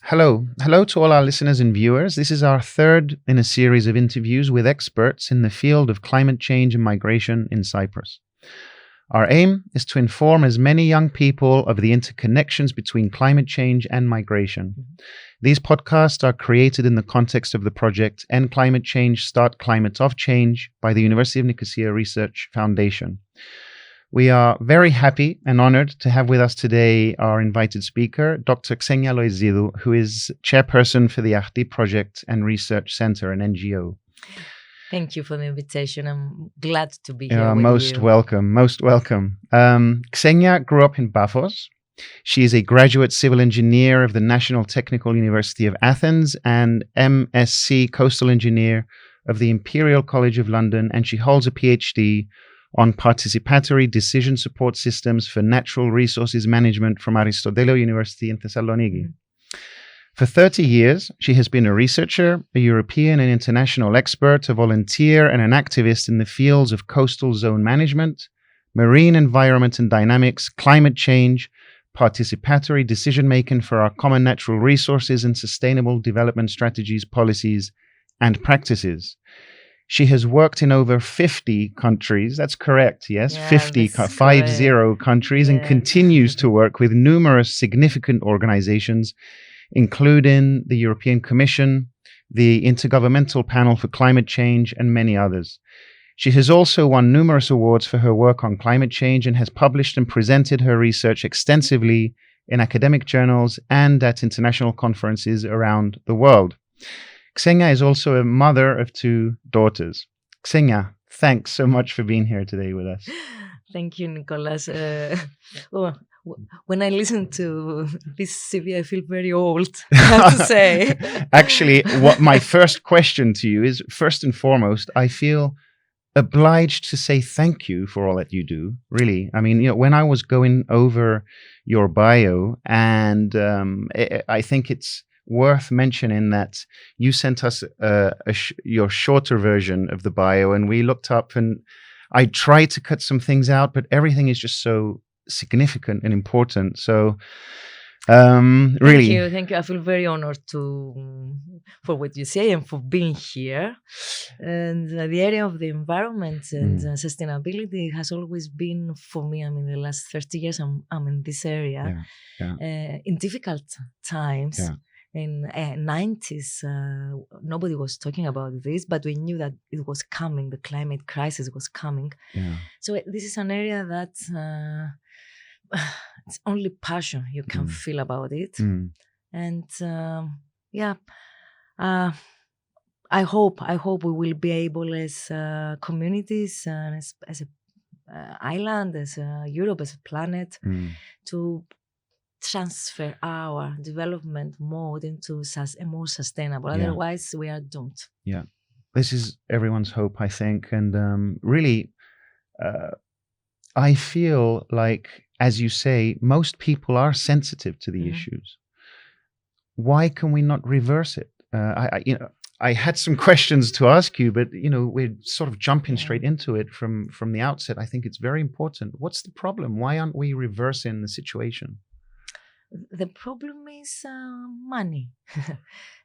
Hello to all our listeners and viewers. This is our third in a series of interviews with experts in the field of climate change and migration in Cyprus. Our aim is to inform as many young people of the interconnections between climate change and migration. These podcasts are created in the context of the project End Climate Change, Start Climate of Change by the University of Nicosia Research Foundation. We are very happy and honored to have with us today our invited speaker, Dr. Xenia Loizidou, who is chairperson for the AKTI Project and Research Center, an NGO. Thank you for the invitation. I'm glad to be here with most you. Most welcome. Xenia grew up in Paphos. She is a graduate civil engineer of the National Technical University of Athens and MSc Coastal Engineer of the Imperial College of London, and she holds a PhD on participatory decision support systems for natural resources management from Aristotelou University in Thessaloniki. For 30 years, she has been a researcher, a European and international expert, a volunteer, and an activist in the fields of coastal zone management, marine environment and dynamics, climate change, participatory decision-making for our common natural resources, and sustainable development strategies, policies, and practices. She has worked in over 50 countries. That's correct, yes? Yeah, 50 countries, and continues to work with numerous significant organizations, including the European Commission, the Intergovernmental Panel for Climate Change, and many others. She has also won numerous awards for her work on climate change and has published and presented her research extensively in academic journals and at international conferences around the world. Xenia is also a mother of 2 daughters. Xenia, thanks so much for being here today with us. Thank you, Nicholas. When I listen to this CV, I feel very old, I have to say. Actually, what my first question to you is, first and foremost, I feel obliged to say thank you for all that you do. Really. I mean, when I was going over your bio, and I think it's worth mentioning that you sent us your shorter version of the bio, and we looked up, and I tried to cut some things out, but everything is just so significant and important. So really, thank you. I feel very honored for what you say and for being here. And the area of the environment and sustainability has always been for me. I mean, the last 30 years I'm in this area. In difficult times. In 90s, nobody was talking about this, but we knew that it was coming. The climate crisis was coming. So this is an area that it's only passion you can feel about it. And I hope we will be able as communities and as a island, as Europe, as a planet, to transfer our development mode into a more sustainable. Otherwise, we are doomed. Yeah, this is everyone's hope, I think. And really, I feel like, as you say, most people are sensitive to the issues. Why can we not reverse it? I had some questions to ask you, but we're sort of jumping straight into it from the outset. I think it's very important. What's the problem? Why aren't we reversing the situation? The problem is money.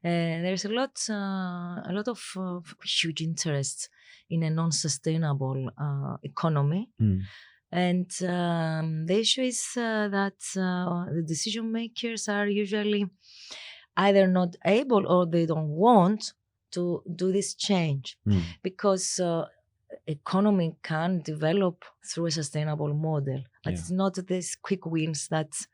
There's a lot of huge interest in a non-sustainable economy. And the issue is that the decision makers are usually either not able or they don't want to do this change, because economy can develop through a sustainable model, but it's not these quick wins that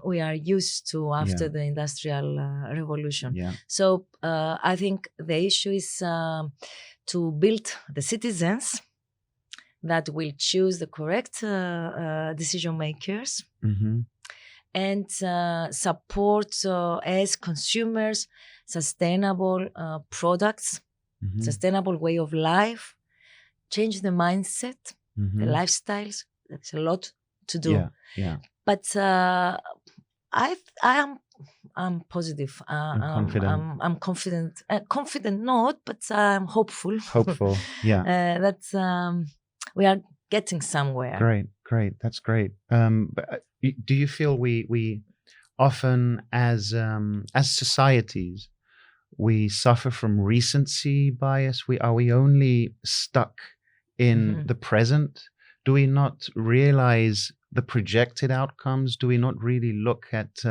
we are used to after the Industrial Revolution. So I think the issue is to build the citizens that will choose the correct decision makers and support as consumers sustainable products, sustainable way of life, change the mindset, the lifestyles. There's a lot to do. But I'm positive. Confident. I'm confident. Confident not, but I'm hopeful. Hopeful, that we are getting somewhere. Great. That's great. But do you feel we often as societies, we suffer from recency bias. Are we only stuck in the present? Do we not realize the projected outcomes? Do we not really look at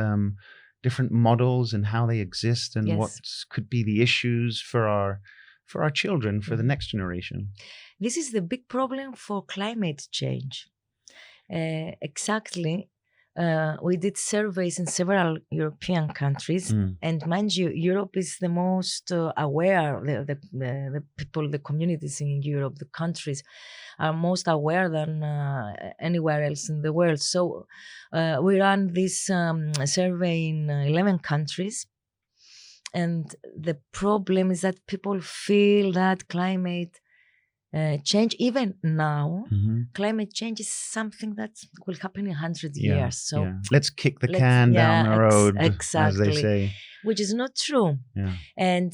different models and how they exist and what could be the issues for our children, for the next generation? This is the big problem for climate change. Exactly. We did surveys in several European countries, and mind you, Europe is the most aware. The people, the communities in Europe, the countries are most aware than anywhere else in the world. So we ran this survey in 11 countries, and the problem is that people feel that climate change, even now, climate change is something that will happen in 100 years. So let's kick the can down the road, exactly, as they say. Which is not true. Yeah. And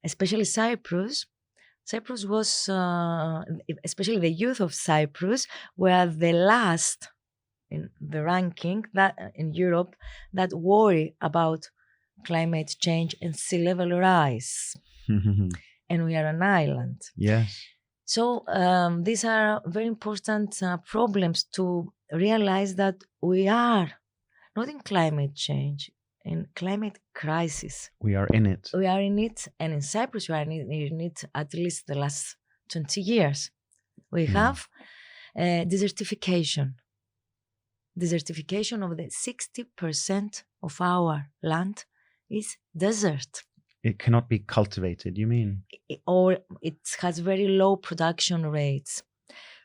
especially Cyprus was, especially the youth of Cyprus, were the last in the ranking that in Europe that worry about climate change and sea level rise. And we are an island. Yes. So these are very important problems to realize that we are not in climate change, in climate crisis. We are in it. We are in it, and in Cyprus we are in it at least the last 20 years. We have desertification. Desertification of the 60% of our land is desert. It cannot be cultivated, you mean? Or it has very low production rates.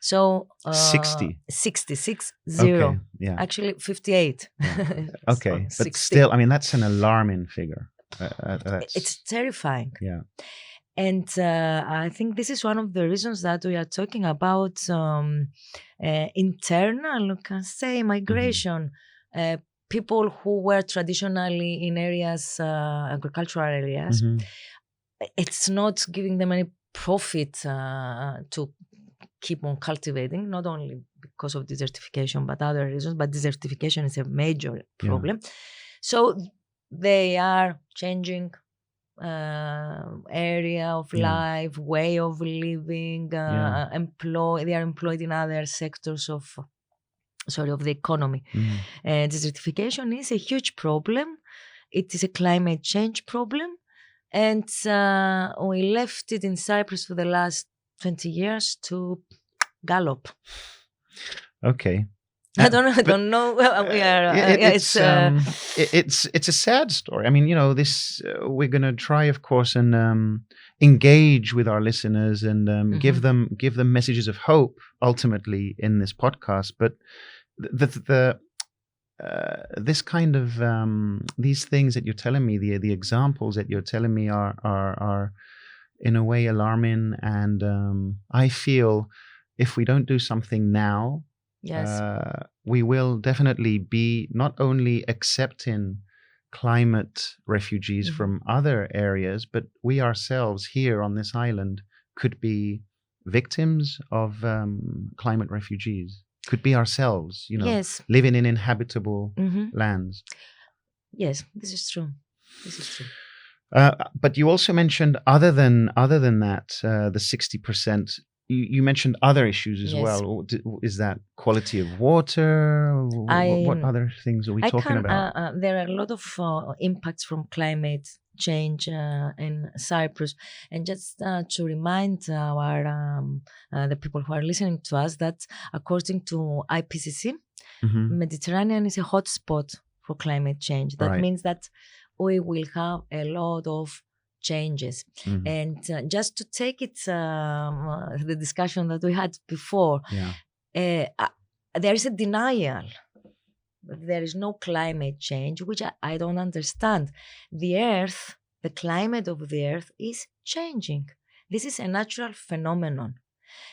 So 60. 60. Okay, yeah. Actually 58. Yeah. Okay, so but still, I mean, that's an alarming figure. It's terrifying. Yeah. And I think this is one of the reasons that we are talking about internal, you can say, migration. People who were traditionally in areas, agricultural areas, it's not giving them any profit to keep on cultivating, not only because of desertification, but other reasons. But desertification is a major problem. Yeah. So they are changing area of life, way of living, they are employed in other sectors of the economy. Desertification is a huge problem. It is a climate change problem. And we left it in Cyprus for the last 20 years to gallop. Okay. I don't know. We are. It's a sad story. I mean, this we're going to try, of course, and engage with our listeners and give them messages of hope ultimately in this podcast. But this kind of these things that you're telling me, the examples that you're telling me are in a way alarming, and I feel if we don't do something now, we will definitely be not only accepting climate refugees from other areas, but we ourselves here on this island could be victims of climate refugees. Could be ourselves, living in inhabitable lands. Yes, this is true. But you also mentioned other than that, the 60%. You mentioned other issues as well. Is that quality of water? What other things are we talking about? There are a lot of impacts from climate change in Cyprus. And just to remind the people who are listening to us that according to IPCC, Mediterranean is a hot spot for climate change. That means that we will have a lot of changes. And just to take it, the discussion that we had before, there is a denial. There is no climate change, which I don't understand. The Earth, the climate of the Earth is changing. This is a natural phenomenon.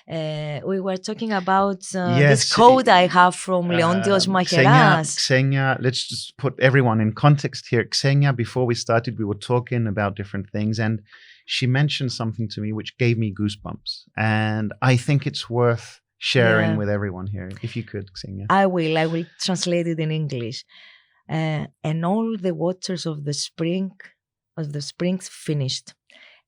We were talking about this quote I have from Leontios Macheras. Xenia, let's just put everyone in context here. Xenia, before we started, we were talking about different things, and she mentioned something to me which gave me goosebumps. And I think it's worth sharing with everyone here. If you could, Xenia. I will translate it in English. and all the waters of the springs finished.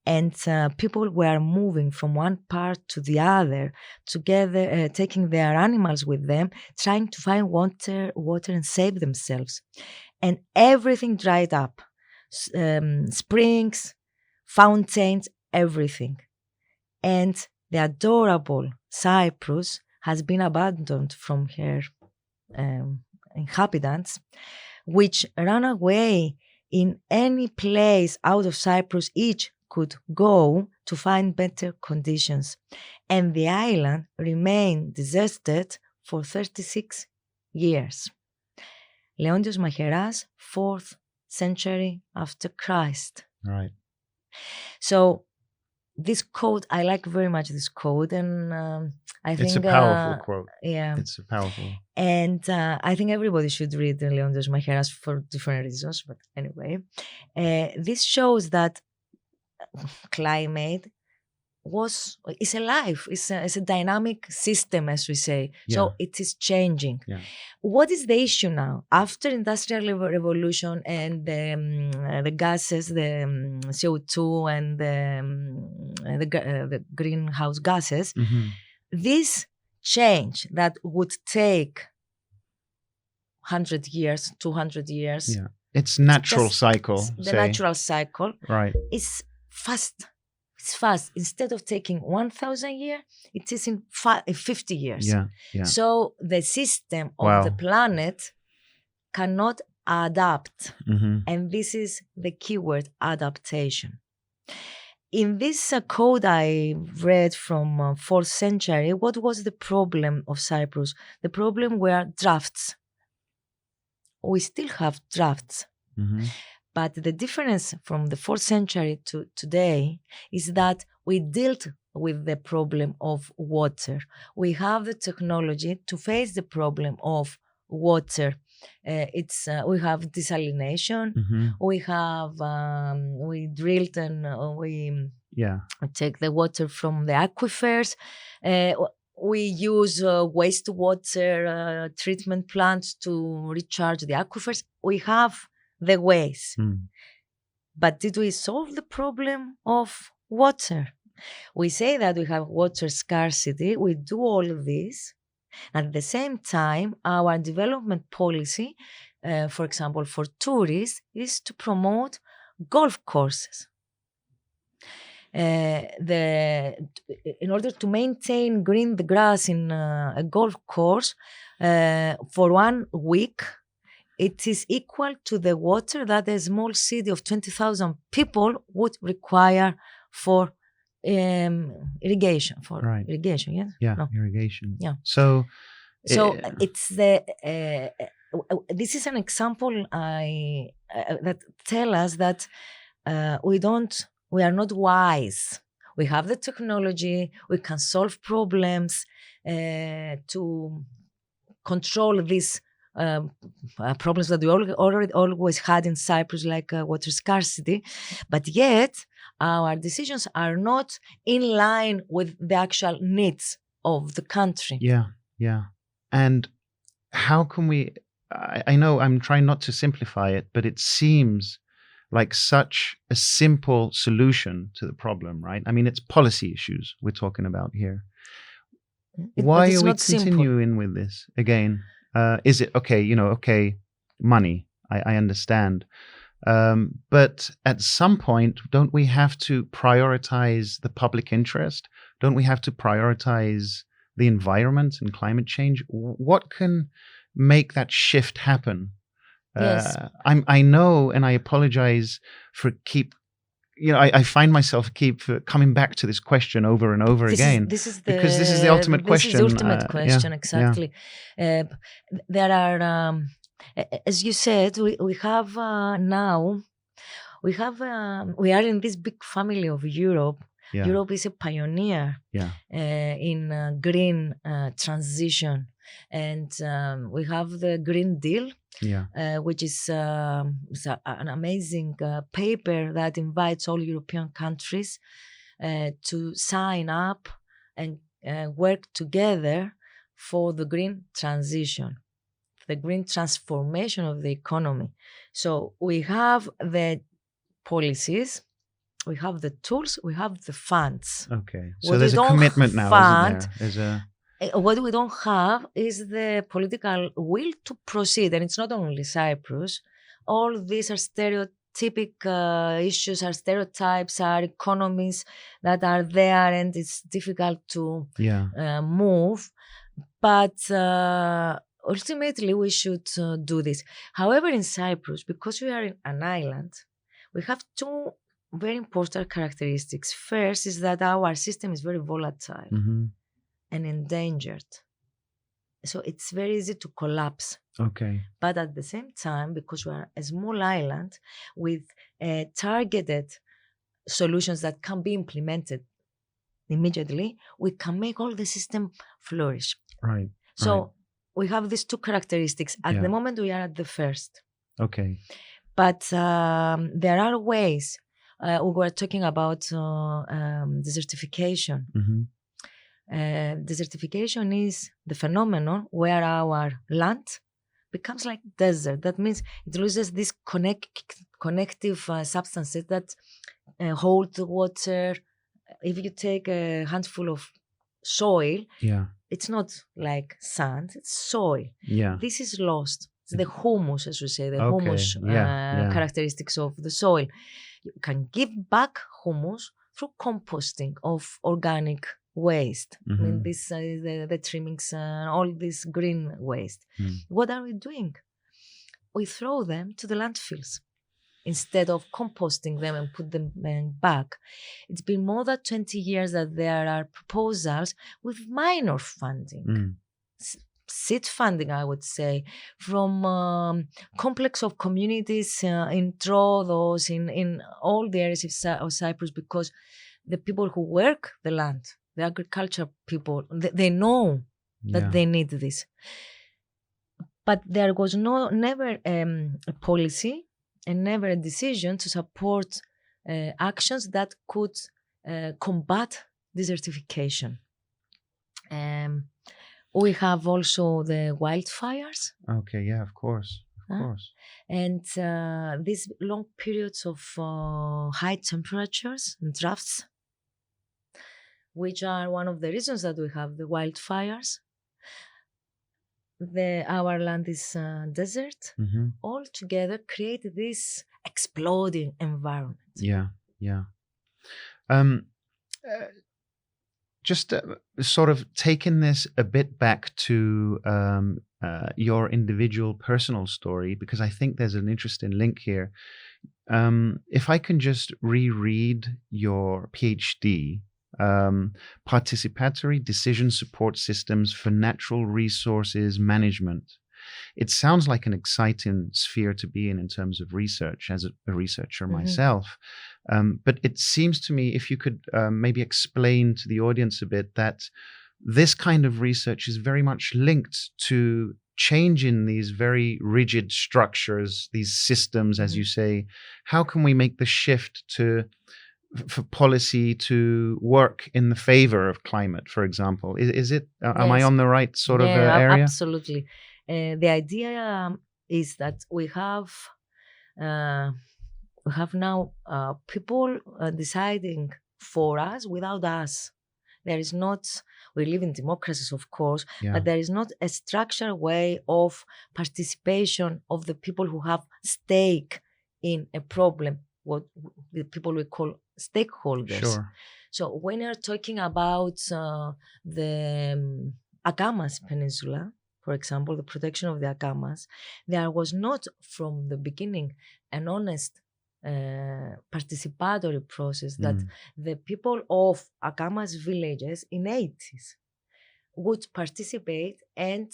And people were moving from one part to the other, together, taking their animals with them, trying to find water and save themselves. And everything dried up. Springs, fountains, everything. And the adorable Cyprus has been abandoned from her inhabitants, which ran away in any place out of Cyprus each could go to find better conditions. And the island remained deserted for 36 years. Leontios Macheras, 4th century after Christ. Right. So this quote, I like very much this quote, and I think it's a powerful quote. Yeah, it's a powerful. And I think everybody should read Leontios Macheras for different reasons. But anyway, this shows that climate is alive. It's a dynamic system, as we say. Yeah. So it is changing. Yeah. What is the issue now? After Industrial Revolution and the gases, the CO2 and the greenhouse gases, this change that would take 100 years, 200 years. Yeah. It's natural cycle. The natural cycle. Right. Is fast. It's fast. Instead of taking 1,000 years, it is in 50 years. Yeah, yeah. So the system of the planet cannot adapt. And this is the keyword, adaptation. In this code I read from 4th century, what was the problem of Cyprus? The problem were drafts. We still have drafts. But the difference from the 4th century to today is that we dealt with the problem of water. We have the technology to face the problem of water. We have desalination. We have we drilled and we take the water from the aquifers. We use wastewater treatment plants to recharge the aquifers. We have the ways. But did we solve the problem of water? We say that we have water scarcity. We do all of this. At the same time, our development policy, for example, for tourists, is to promote golf courses. In order to maintain green the grass in a golf course for 1 week, it is equal to the water that a small city of 20,000 people would require for irrigation. Irrigation, yes? Yeah, no. Irrigation. Yeah. So it's this is an example that tell us that we are not wise. We have the technology. We can solve problems to control these problems that we always had in Cyprus, like water scarcity, but yet our decisions are not in line with the actual needs of the country. Yeah. And how can we, I know I'm trying not to simplify it, but it seems like such a simple solution to the problem, right? I mean, it's policy issues we're talking about here. Why are we continuing with this again? Is it okay, money, I understand. But at some point, don't we have to prioritize the public interest? Don't we have to prioritize the environment and climate change? What can make that shift happen? Yes. I know, and I apologize for I find myself keep coming back to this question over and over again. Because this is the ultimate question. This is the ultimate question, exactly. Yeah. There are, as you said, we have now, we are in this big family of Europe. Yeah. Europe is a pioneer in green transition. And we have the Green Deal, which is an amazing paper that invites all European countries to sign up and work together for the green transition. the green transformation of the economy. So we have the policies, we have the tools, we have the funds. Okay. So What there's we a don't commitment now, fund, isn't there? There's a what we don't have is the political will to proceed. And it's not only Cyprus. All these are stereotypic issues, are stereotypes, are economies that are there, and it's difficult to move. But ultimately, we should do this. However, in Cyprus, because we are in an island, we have two very important characteristics. First is that our system is very volatile. Mm-hmm. And endangered. So it's very easy to collapse. Okay. But at the same time, because we are a small island with targeted solutions that can be implemented immediately, we can make all the system flourish. Right. So we have these two characteristics. At the moment, we are at the first. Okay. But there are ways. We were talking about desertification. Mm-hmm. Desertification is the phenomenon where our land becomes like desert. That means it loses these connective substances that hold the water. If you take a handful of soil, it's not like sand, it's soil. This is lost. It's the humus, as we say, the humus characteristics of the soil. You can give back humus through composting of organic waste. Mm-hmm. I mean, this the trimmings, all this green waste. What are we doing? We throw them to the landfills instead of composting them and put them back. It's been more than 20 years that there are proposals with minor funding. Seed funding, I would say, from complex of communities in Troodos, in all the areas of Cyprus, because the people who work the land, the agriculture people, they know that they need this. But there was never a policy and never a decision to support actions that could combat desertification. We have also the wildfires. Okay, yeah, of course. Of course. And these long periods of high temperatures and droughts, which are one of the reasons that we have the wildfires. Our land is desert. Mm-hmm. All together create this exploding environment. Just sort of taking this a bit back to your individual personal story, because I think there's an interesting link here. If I can just reread your PhD, participatory decision support systems for natural resources management. It sounds like an exciting sphere to be in terms of research, as a researcher myself. But it seems to me, if you could maybe explain to the audience a bit, that this kind of research is very much linked to changing these very rigid structures, these systems, as you say. How can we make the shift for policy to work in the favor of climate, for example? Is it? Am I on the right sort of area? Absolutely. The idea is that we have now people deciding for us without us. There is not. We live in democracies, of course, but there is not a structured way of participation of the people who have stake in a problem. What the people we call stakeholders. Sure. So when you're talking about the Agamas Peninsula, for example, the protection of the Agamas, there was not from the beginning an honest participatory process that the people of Agamas villages in 80s would participate and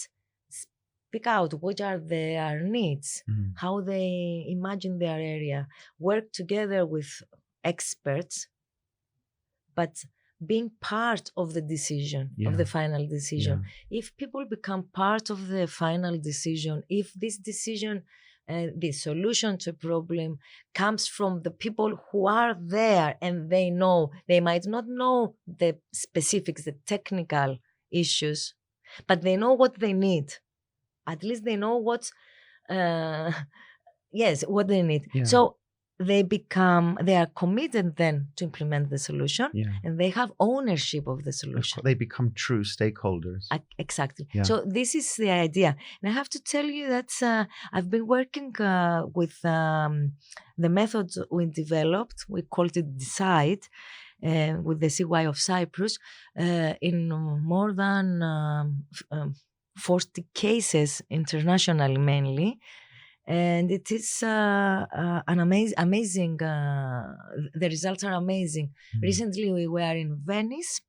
speak out what are their needs, how they imagine their area, work together with experts, but being part of the decision, of the final decision. If people become part of the final decision, if this decision, the solution to a problem comes from the people who are there and they know, they might not know the specifics, the technical issues, but they know what they need at least they know what they need. Yeah. So they are committed then to implement the solution, and they have ownership of the solution. They become true stakeholders. Exactly. Yeah. So this is the idea. And I have to tell you that I've been working with the methods we developed. We called it DECIDE, with the CY of Cyprus, in more than 40 cases internationally mainly. And it is an amazing, the results are amazing. Recently we were in Venice.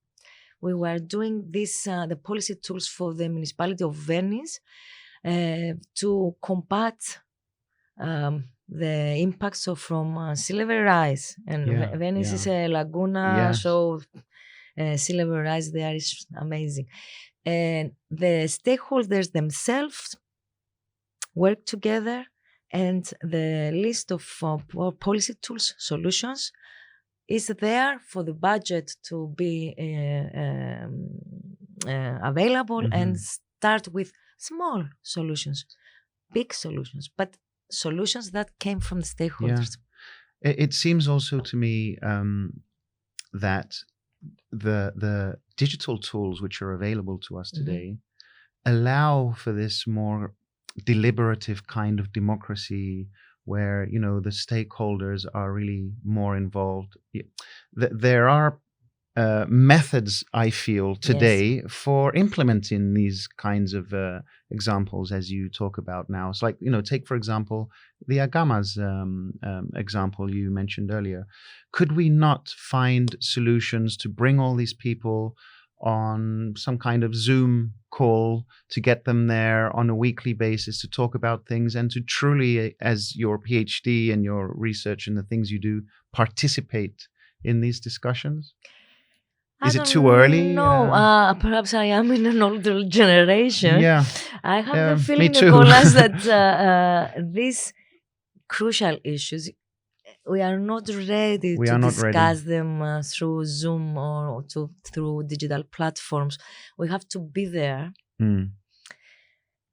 We were doing this, the policy tools for the municipality of Venice to combat the impacts from sea level rise. And Venice is a laguna, so sea level rise there is amazing. And the stakeholders themselves work together, and the list of policy tools solutions is there for the budget to be available, and start with small solutions, big solutions, but solutions that came from the stakeholders. Yeah. It seems also to me that the digital tools which are available to us today allow for this more deliberative kind of democracy, where the stakeholders are really more involved. There are methods, I feel, today for implementing these kinds of examples as you talk about now. It's like, take for example the Agamas example you mentioned earlier. Could we not find solutions to bring all these people on some kind of Zoom call, to get them there on a weekly basis to talk about things, and to truly, as your PhD and your research and the things you do, participate in these discussions? Is it too early? No, perhaps I am in an older generation. Yeah, I have the feeling, me too. Nicolas, that these crucial issues, we are not ready to discuss them through Zoom or through digital platforms. We have to be there.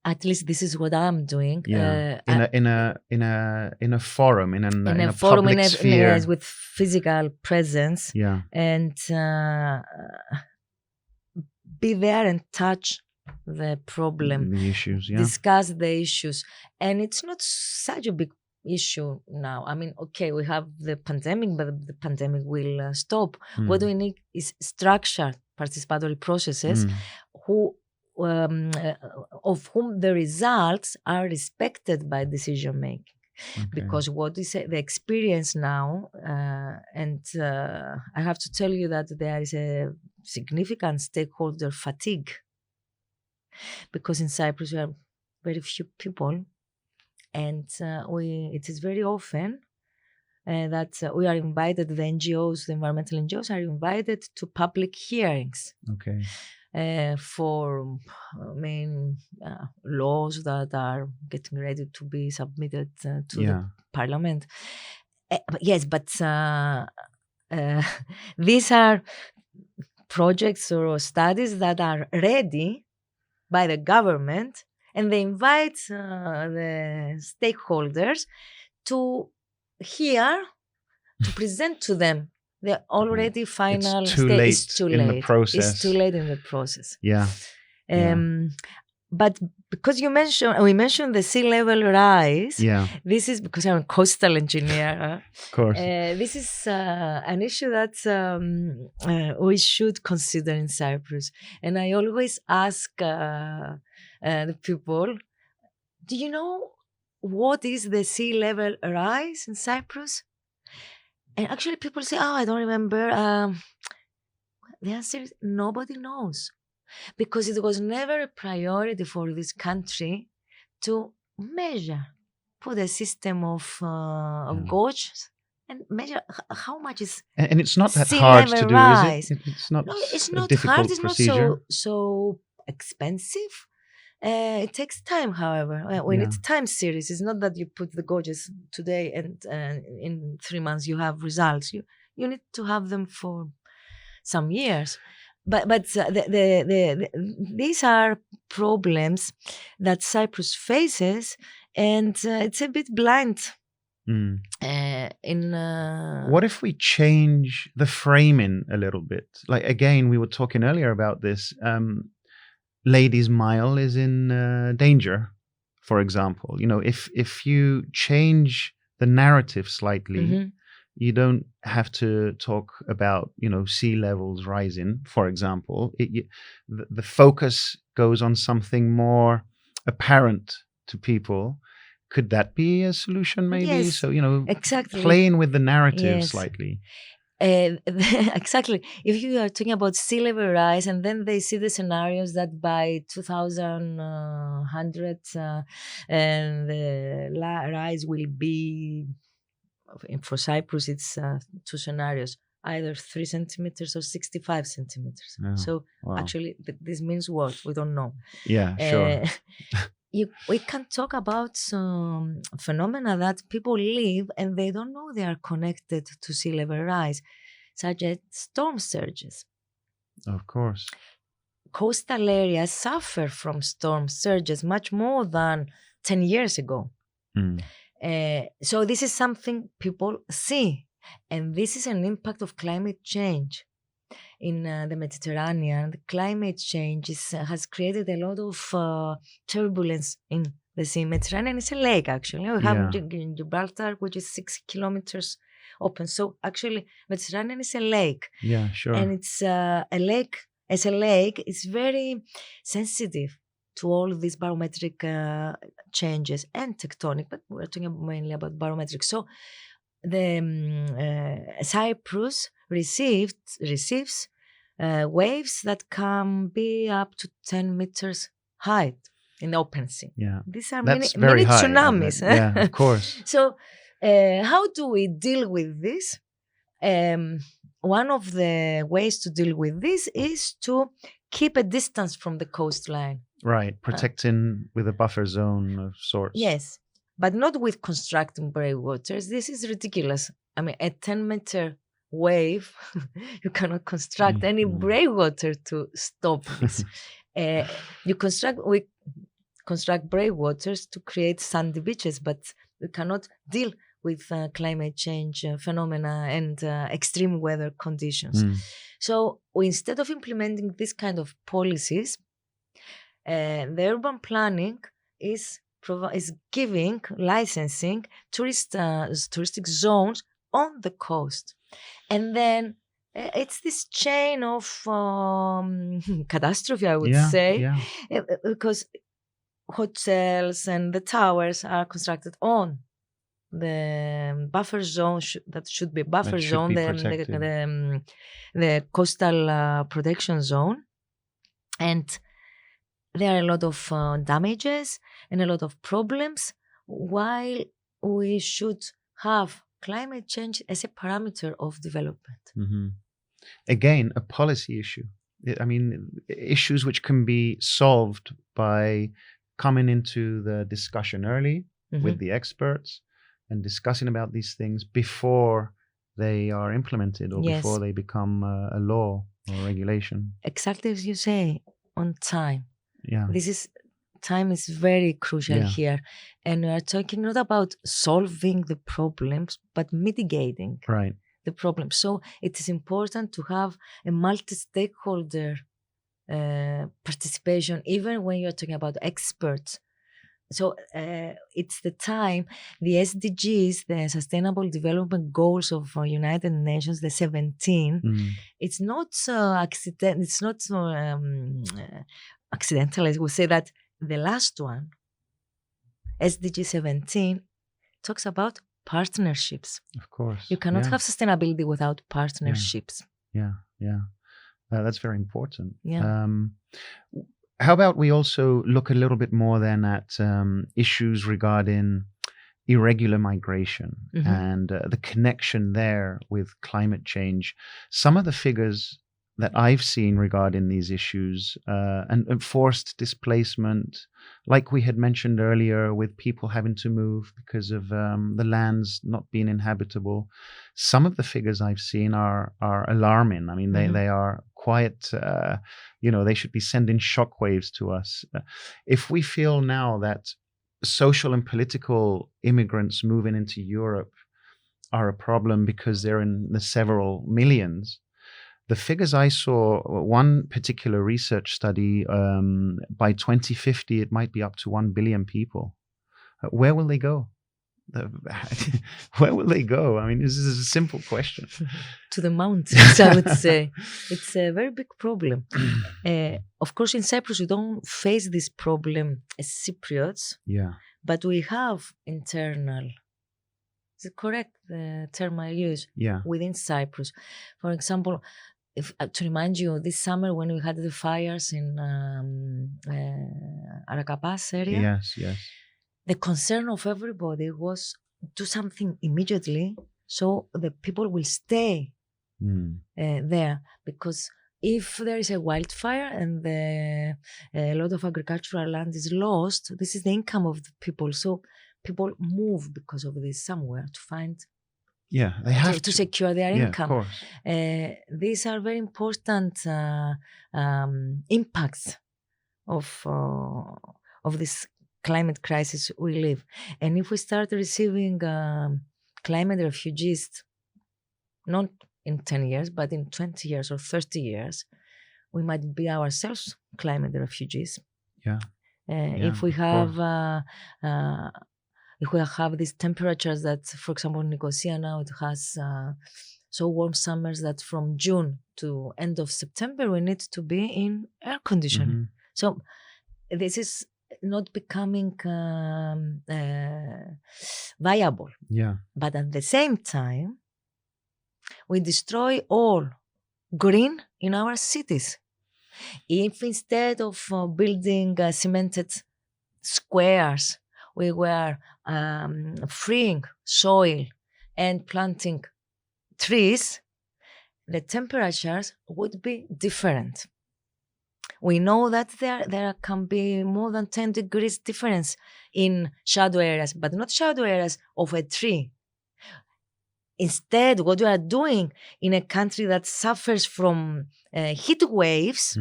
At least this is what I'm doing. Yeah. In a forum, in a public sphere, with physical presence. Yeah. And be there and touch the problem, the issues. Yeah. Discuss the issues, and it's not such a big issue now. I mean, okay, we have the pandemic, but the pandemic will stop. What we need is structured participatory processes of whom the results are respected by decision making. Okay. Because what is the experience now, and I have to tell you that there is a significant stakeholder fatigue, because in Cyprus we are very few people. And it is very often that we are invited, the NGOs, the environmental NGOs are invited to public hearings. Okay. For main laws that are getting ready to be submitted to the parliament. But these are projects or studies that are ready by the government, and they invite the stakeholders to hear, to present to them the already final stage. It's too late in the process. It's too late in the process. Yeah. But because we mentioned the sea level rise. Yeah. This is because I'm a coastal engineer. Of course. This is an issue that we should consider in Cyprus. And I always ask the people, do you know what is the sea level rise in Cyprus? And actually people say, I don't remember. The answer is nobody knows. Because it was never a priority for this country to measure, put a system of gauges and measure how much is. And it's not that hard to do, rise. Is it? It's not. No, it's not difficult hard. It's procedure. not so expensive. It takes time, however. We need time series. It's not that you put the gauges today and in 3 months you have results. You need to have them for some years. these are problems that Cyprus faces, and it's a bit blind. Mm. In What if we change the framing a little bit? Like, again, we were talking earlier about this. Ladies' Mile is in danger, for example. You know, if you change the narrative slightly, you don't have to talk about, you know, sea levels rising, for example. The focus goes on something more apparent to people. Could that be a solution, maybe? Yes, so, you know, exactly. playing with the narrative Yes. slightly. Exactly. If you are talking about sea level rise, and then they see the scenarios that by 2100 and the rise will be, for Cyprus, it's 2 scenarios, either 3 centimeters or 65 centimeters. Oh, So wow. actually, this means what? We don't know. Yeah, sure. We can talk about some phenomena that people live and they don't know they are connected to sea level rise, such as storm surges. Of course. Coastal areas suffer from storm surges much more than 10 years ago. Mm. So this is something people see, and this is an impact of climate change. In the Mediterranean, the climate change has created a lot of turbulence in the sea. Mediterranean is a lake, actually. We have Gibraltar, which is 6 kilometers open. So actually, Mediterranean is a lake. Yeah, sure. And it's a lake. As a lake, it's very sensitive to all these barometric changes and tectonic, but we're talking mainly about barometric. So the Cyprus receives waves that can be up to 10 meters height in the open sea. Yeah, these are that's mini very high. tsunamis. Yeah, of course. So how do we deal with this? One of the ways to deal with this is to keep a distance from the coastline. Right, protecting with a buffer zone of sorts. Yes, but not with constructing breakwaters. This is ridiculous. I mean, a 10-meter wave, you cannot construct any breakwater to stop this. We construct breakwaters to create sandy beaches, but we cannot deal with climate change phenomena and extreme weather conditions. So instead of implementing this kind of policies, the urban planning is giving, licensing touristic zones on the coast. And then it's this chain of catastrophe, I would say, because hotels and the towers are constructed on the buffer zone that should be buffer zone, the coastal protection zone, and there are a lot of damages and a lot of problems, while we should have climate change as a parameter of development. Mm-hmm. Again, a policy issue. I mean, issues which can be solved by coming into the discussion early with the experts and discussing about these things before they are implemented or before they become a law or regulation. Exactly as you say, on time. Yeah. Time is very crucial here. And we are talking not about solving the problems, but mitigating the problem. So it is important to have a multi-stakeholder participation, even when you're talking about experts. So it's the time, the SDGs, the Sustainable Development Goals of United Nations, the 17, it's not accidental. It's not accidental, as we say, that the last one, SDG 17, talks about partnerships. Of course. You cannot have sustainability without partnerships. Yeah. That's very important. Yeah. How about we also look a little bit more then at issues regarding irregular migration and the connection there with climate change. Some of the figures that I've seen regarding these issues and forced displacement, like we had mentioned earlier, with people having to move because of the lands not being inhabitable. Some of the figures I've seen are alarming. I mean, they are quite, they should be sending shockwaves to us. If we feel now that social and political immigrants moving into Europe are a problem because they're in the several millions, the figures I saw, one particular research study, by 2050, it might be up to 1 billion people. Where will they go? Where will they go? I mean, this is a simple question. To the mountains, I would say. It's a very big problem. Of course, in Cyprus, we don't face this problem as Cypriots. Yeah. But we have internal, is it correct, the term I use? Yeah. Within Cyprus. For example, to remind you, this summer when we had the fires in Arakapas area, yes, the concern of everybody was do something immediately so the people will stay there, because if there is a wildfire and a lot of agricultural land is lost, this is the income of the people. So people move because of this somewhere to find. Yeah, they have to secure their income. Of course. These are very important impacts of this climate crisis we live. And if we start receiving climate refugees, not in 10 years, but in 20 years or 30 years, we might be ourselves climate refugees. Yeah. If we have these temperatures that, for example, in Nicosia now, it has so warm summers that from June to end of September, we need to be in air conditioning. Mm-hmm. So this is not becoming viable. Yeah. But at the same time, we destroy all green in our cities. If instead of building cemented squares, we were freeing soil and planting trees, the temperatures would be different. We know that there can be more than 10 degrees difference in shadow areas, but not shadow areas of a tree. Instead, what we are doing in a country that suffers from heat waves,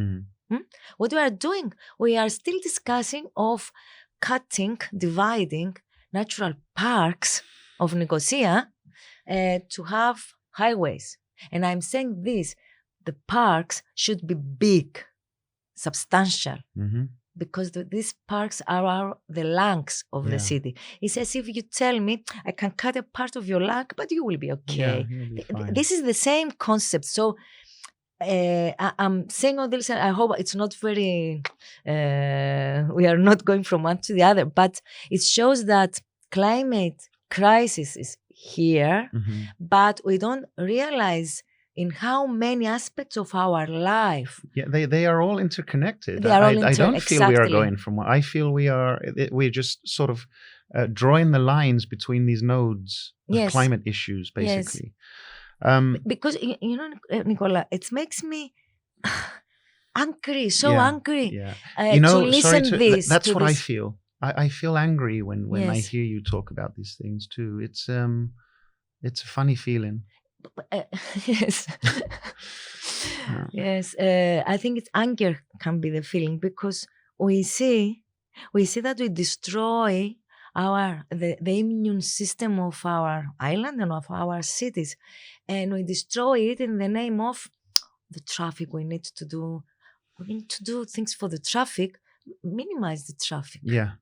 what we are doing, we are still discussing of dividing natural parks of Nicosia to have highways. And I'm saying this, the parks should be big, substantial, because these parks are the lungs of the city. It's as if you tell me, I can cut a part of your lung, but you will be okay. Yeah, you'll be fine. This is the same concept. So I'm saying all this, I hope it's not very, we are not going from one to the other, but it shows that climate crisis is here, but we don't realize in how many aspects of our life. Yeah, they are all interconnected. I don't feel we are going from one. I feel we're just sort of drawing the lines between these nodes of climate issues, basically. Yes. Because, Nicola, it makes me angry, angry to listen to this. That's what I feel. I feel angry when I hear you talk about these things too. It's a funny feeling. Yes. Yes. I think it's anger can be the feeling, because we see that we destroy the immune system of our island and of our cities, and we destroy it in the name of the traffic. We need to do things for the traffic, minimize the traffic. Yeah.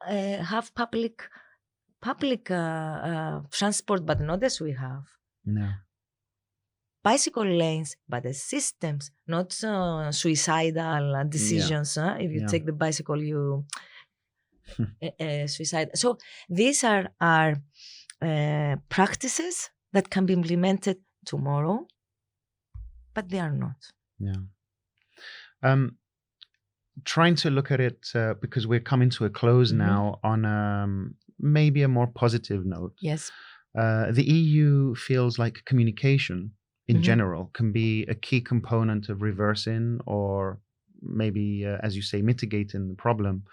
Have public transport, but not as we have. No. Bicycle lanes, but as systems, not suicidal decisions. If you take the bicycle, you suicide. So these are practices that can be implemented tomorrow, but they are not. Yeah. Trying to look at it, because we're coming to a close now, on maybe a more positive note. Yes. The EU feels like communication in general can be a key component of reversing or maybe, as you say, mitigating the problem.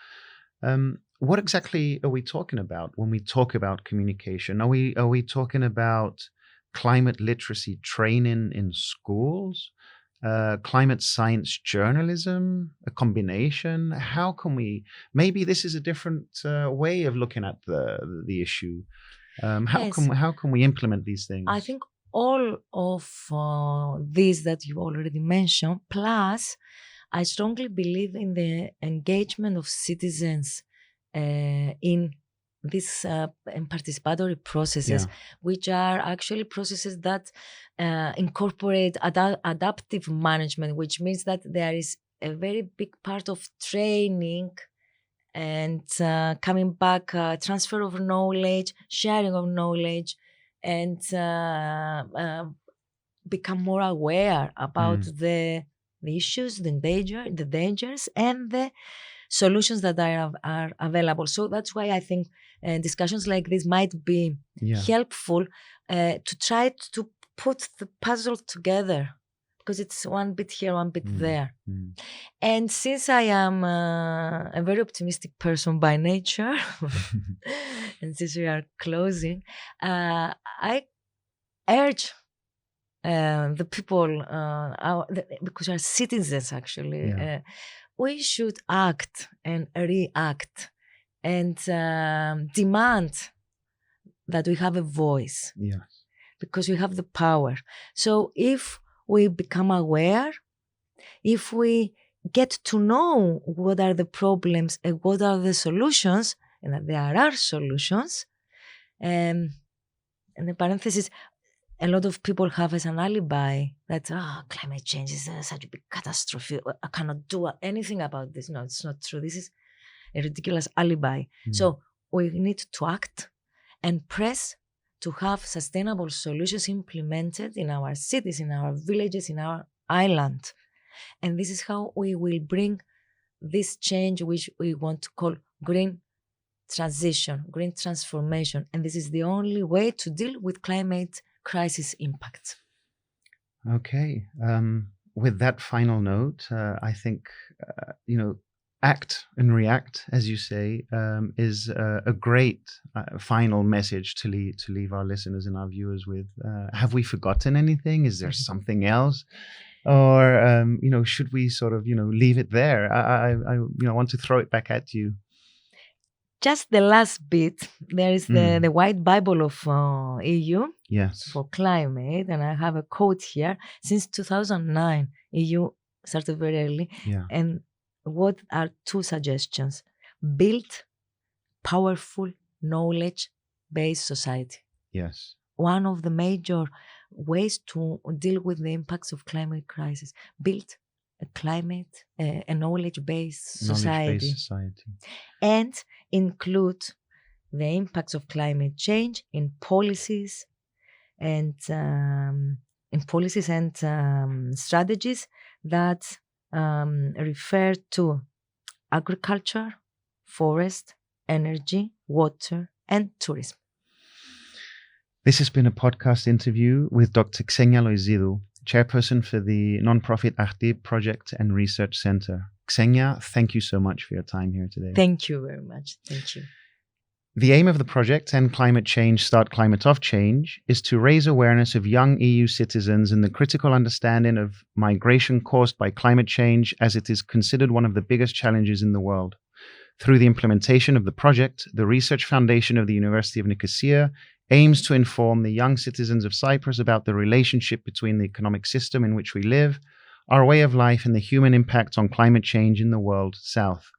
What exactly are we talking about when we talk about communication? Are we talking about climate literacy training in schools? Climate science journalism, a combination? How can we? Maybe this is a different way of looking at the issue. How can we implement these things? I think all of these that you already mentioned, plus I strongly believe in the engagement of citizens in these in participatory processes, which are actually processes that incorporate adaptive management, which means that there is a very big part of training and coming back, transfer of knowledge, sharing of knowledge, and become more aware about the issues, the dangers, and the solutions that are available. So that's why I think discussions like this might be helpful to try to put the puzzle together, because it's one bit here, one bit there. And since I am a very optimistic person by nature, and since we are closing, I urge the people, because we are citizens actually, we should act and react and demand that we have a voice, because we have the power. So if we become aware, if we get to know what are the problems and what are the solutions, and that there are solutions, and the parenthesis, a lot of people have as an alibi that climate change is such a big catastrophe. I cannot do anything about this. No, it's not true. This is a ridiculous alibi. So we need to act and press to have sustainable solutions implemented in our cities, in our villages, in our island. And this is how we will bring this change, which we want to call green transition, green transformation. And this is the only way to deal with climate crisis impacts. Okay. With that final note, I think, act and react, as you say, is a great final message to leave our listeners and our viewers with. Have we forgotten anything? Is there something else? Or, should we sort of, leave it there? I want to throw it back at you. Just the last bit, there is the White Bible of EU for climate, and I have a quote here. Since 2009, EU started very early. And what are two suggestions? Build powerful knowledge-based society. Yes. One of the major ways to deal with the impacts of climate crisis. Build a knowledge-based society. And include the impacts of climate change in policies and strategies that refer to agriculture, forest, energy, water, and tourism. This has been a podcast interview with Dr. Xenia Loizidou, chairperson for the nonprofit AKTI Project and Research Center. Xenia, thank you so much for your time here today. Thank you very much. Thank you. The aim of the project, End Climate Change, Start Climate Off Change, is to raise awareness of young EU citizens in the critical understanding of migration caused by climate change, as it is considered one of the biggest challenges in the world. Through the implementation of the project, the Research Foundation of the University of Nicosia aims to inform the young citizens of Cyprus about the relationship between the economic system in which we live, our way of life, and the human impact on climate change in the world south.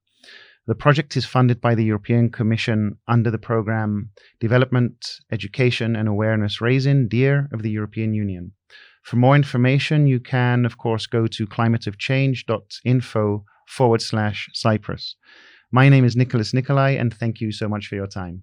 The project is funded by the European Commission under the program Development, Education and Awareness Raising, DEAR, of the European Union. For more information, you can, of course, go to climateofchange.info/Cyprus. My name is Nicoli, and thank you so much for your time.